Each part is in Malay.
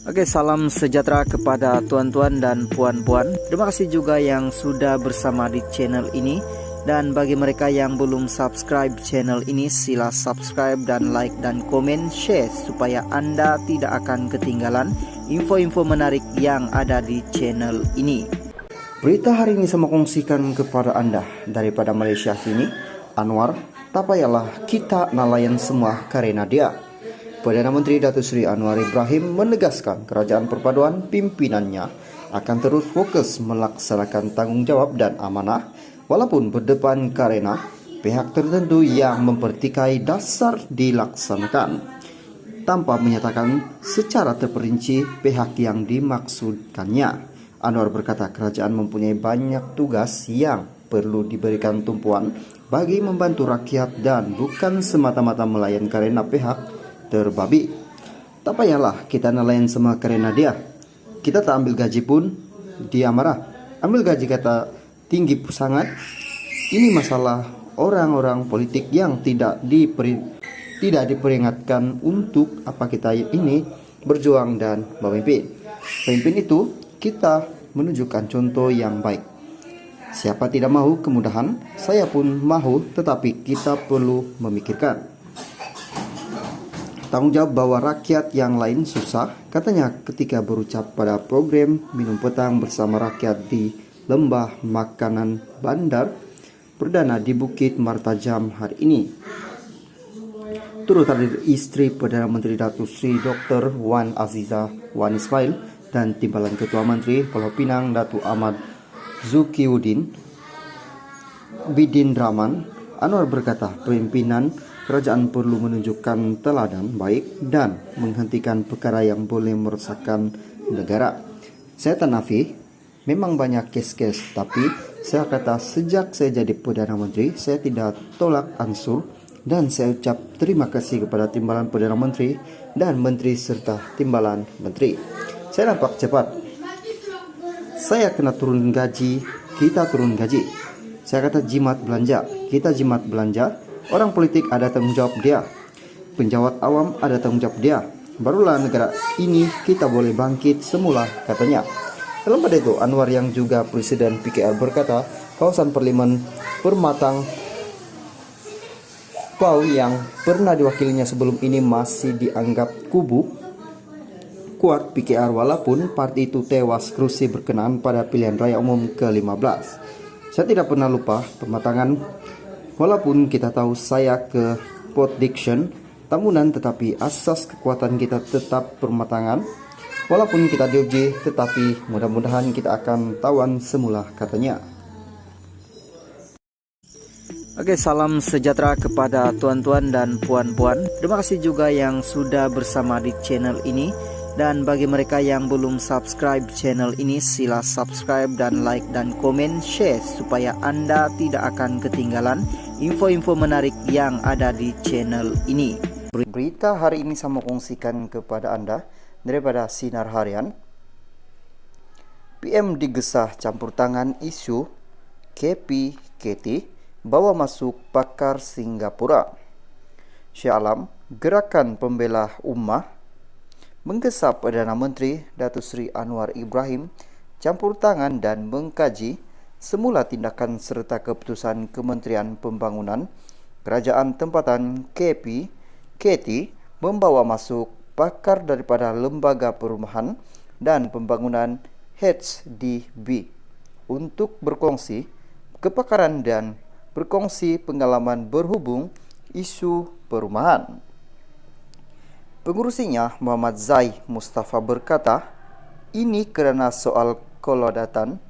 Oke, salam sejahtera kepada tuan-tuan dan puan-puan. Terima kasih juga yang sudah bersama di channel ini. Dan bagi mereka yang belum subscribe channel ini, sila subscribe dan like dan komen, share supaya Anda tidak akan ketinggalan info-info menarik yang ada di channel ini. Berita hari ini saya kongsikan kepada Anda daripada Malaysia sini. Anwar, tak payahlah kita nelayan semua karena dia. Perdana Menteri Datuk Seri Anwar Ibrahim menegaskan kerajaan perpaduan pimpinannya akan terus fokus melaksanakan tanggungjawab dan amanah walaupun berdepan karena pihak tertentu yang mempertikai dasar dilaksanakan, tanpa menyatakan secara terperinci pihak yang dimaksudkannya. Anwar berkata kerajaan mempunyai banyak tugas yang perlu diberikan tumpuan bagi membantu rakyat dan bukan semata-mata melayan karena pihak terbabi. Tak payahlah kita nelayan semua karena dia. Kita tak ambil gaji pun dia marah. Ambil gaji kata tinggi sangat. Ini masalah orang-orang politik yang tidak diperingatkan untuk apa kita ini berjuang dan memimpin. Pemimpin itu kita menunjukkan contoh yang baik. Siapa tidak mahu kemudahan, saya pun mahu, tetapi kita perlu memikirkan tanggung jawab bahwa rakyat yang lain susah, katanya ketika berucap pada program Minum Petang bersama rakyat di Lembah Makanan Bandar Perdana di Bukit Martajam hari ini. Turut hadir istri Perdana Menteri Datuk Seri Dr. Wan Aziza Wan Ismail dan Timbalan Ketua Menteri Pulau Pinang Datuk Ahmad Zukiuddin Bidin Rahman. Anwar berkata pimpinan kerajaan perlu menunjukkan teladan baik dan menghentikan perkara yang boleh merosakkan negara. Saya tak nafi, memang banyak kes-kes, tapi saya kata sejak saya jadi Perdana Menteri, saya tidak tolak ansur dan saya ucap terima kasih kepada Timbalan Perdana Menteri dan Menteri serta Timbalan Menteri. Saya nampak cepat. Saya kena turun gaji, kita turun gaji. Saya kata jimat belanja, kita jimat belanja. Orang politik ada tanggung jawab dia. Penjawat awam ada tanggung jawab dia. Barulah negara ini kita boleh bangkit semula, katanya. Dalam pada itu, Anwar yang juga Presiden PKR berkata, kawasan Parlimen Permatang Pau yang pernah diwakilinya sebelum ini masih dianggap kubu kuat PKR walaupun parti itu tewas kerusi berkenaan pada pilihan raya umum ke-15. Saya tidak pernah lupa pematangan. Walaupun kita tahu saya ke Port Dickson, tamunan, tetapi asas kekuatan kita tetap permatangan. Walaupun kita diuji, tetapi mudah-mudahan kita akan tawan semula, katanya. Oke, salam sejahtera kepada tuan-tuan dan puan-puan. Terima kasih juga yang sudah bersama di channel ini. Dan bagi mereka yang belum subscribe channel ini, sila subscribe dan like dan komen, share supaya Anda tidak akan ketinggalan info-info menarik yang ada di channel ini. Berita hari ini saya mau kongsikan kepada Anda daripada Sinar Harian. PM digesah campur tangan isu KP-KT bawa masuk pakar Singapura. Syah Alam, Gerakan Pembela Ummah menggesa Perdana Menteri Datuk Seri Anwar Ibrahim campur tangan dan mengkaji semula tindakan serta keputusan Kementerian Pembangunan Kerajaan Tempatan KP-KT membawa masuk pakar daripada Lembaga Perumahan dan Pembangunan HDB untuk berkongsi kepakaran dan berkongsi pengalaman berhubung isu perumahan. Pengurusinya Muhammad Zai Mustafa berkata, ini kerana soal kedaulatan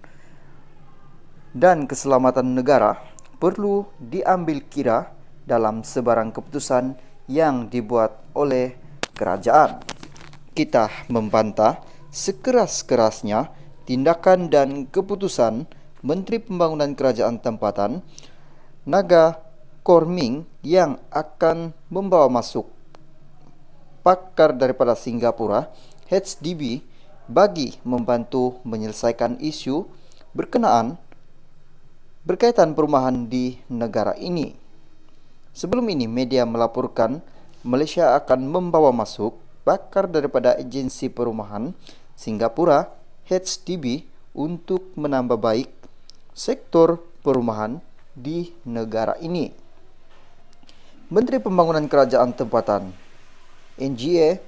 dan keselamatan negara perlu diambil kira dalam sebarang keputusan yang dibuat oleh kerajaan. Kita membantah sekeras-kerasnya tindakan dan keputusan Menteri Pembangunan Kerajaan Tempatan Naga Korming yang akan membawa masuk pakar daripada Singapura HDB bagi membantu menyelesaikan isu berkaitan perumahan di negara ini. Sebelum ini media melaporkan Malaysia akan membawa masuk pakar daripada agensi perumahan Singapura HDB untuk menambah baik sektor perumahan di negara ini. Menteri Pembangunan Kerajaan Tempatan NGA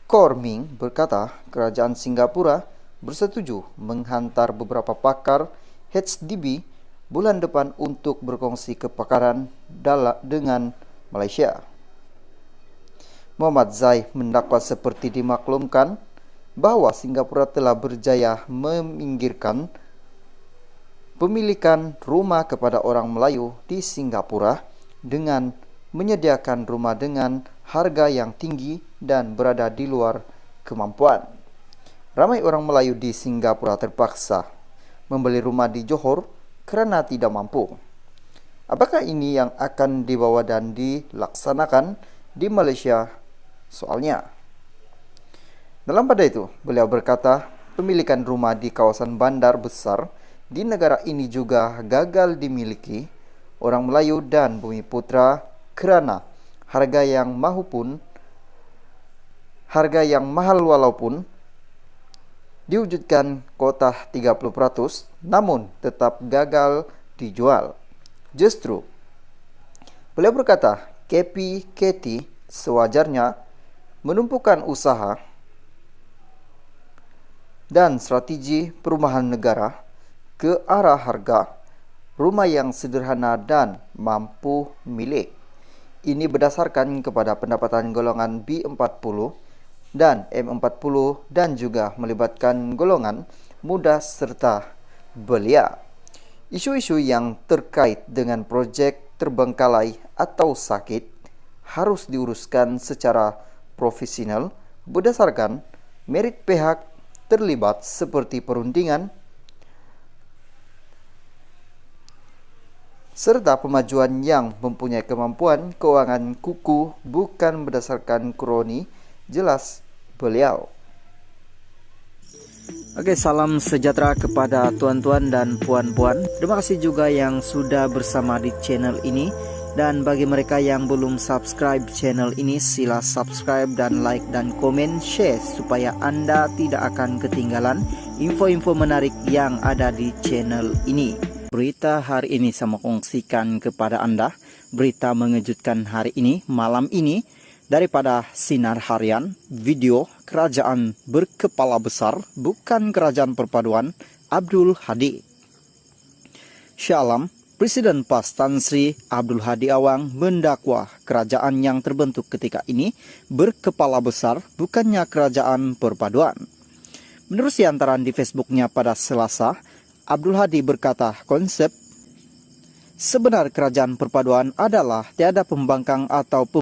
Koh Ming berkata kerajaan Singapura bersetuju menghantar beberapa pakar HDB bulan depan untuk berkongsi kepakaran dengan Malaysia. Muhammad Zai mendakwa seperti dimaklumkan bahwa Singapura telah berjaya meminggirkan pemilikan rumah kepada orang Melayu di Singapura dengan menyediakan rumah dengan harga yang tinggi dan berada di luar kemampuan. Ramai orang Melayu di Singapura terpaksa membeli rumah di Johor kerana tidak mampu. Apakah ini yang akan dibawa dan dilaksanakan di Malaysia? Soalnya. Dalam pada itu, beliau berkata pemilikan rumah di kawasan bandar besar di negara ini juga gagal dimiliki orang Melayu dan Bumi Putra kerana harga yang mahal walaupun diwujudkan kota 30% namun tetap gagal dijual. Justru, beliau berkata KPKT sewajarnya menumpukan usaha dan strategi perumahan negara ke arah harga rumah yang sederhana dan mampu milik. Ini berdasarkan kepada pendapatan golongan B40 dan M40 dan juga melibatkan golongan muda serta belia. Isu-isu yang terkait dengan projek terbengkalai atau sakit harus diuruskan secara profesional berdasarkan merit pihak terlibat seperti perundingan serta pemajuan yang mempunyai kemampuan keuangan kuku bukan berdasarkan kroni, jelas beliau. Oke, salam sejahtera kepada tuan-tuan dan puan-puan. Terima kasih juga yang sudah bersama di channel ini. Dan bagi mereka yang belum subscribe channel ini, sila subscribe dan like dan komen, share supaya Anda tidak akan ketinggalan info-info menarik yang ada di channel ini. Berita hari ini saya mau kongsikan kepada Anda, berita mengejutkan hari ini, malam ini, daripada Sinar Harian, video kerajaan berkepala besar, bukan kerajaan perpaduan, Abdul Hadi. Shalom, Presiden PAS Tan Sri Abdul Hadi Awang mendakwa kerajaan yang terbentuk ketika ini berkepala besar, bukannya kerajaan perpaduan. Menurut siantaran di Facebooknya pada Selasa, Abdul Hadi berkata konsep sebenar kerajaan perpaduan adalah tiada pembangkang atau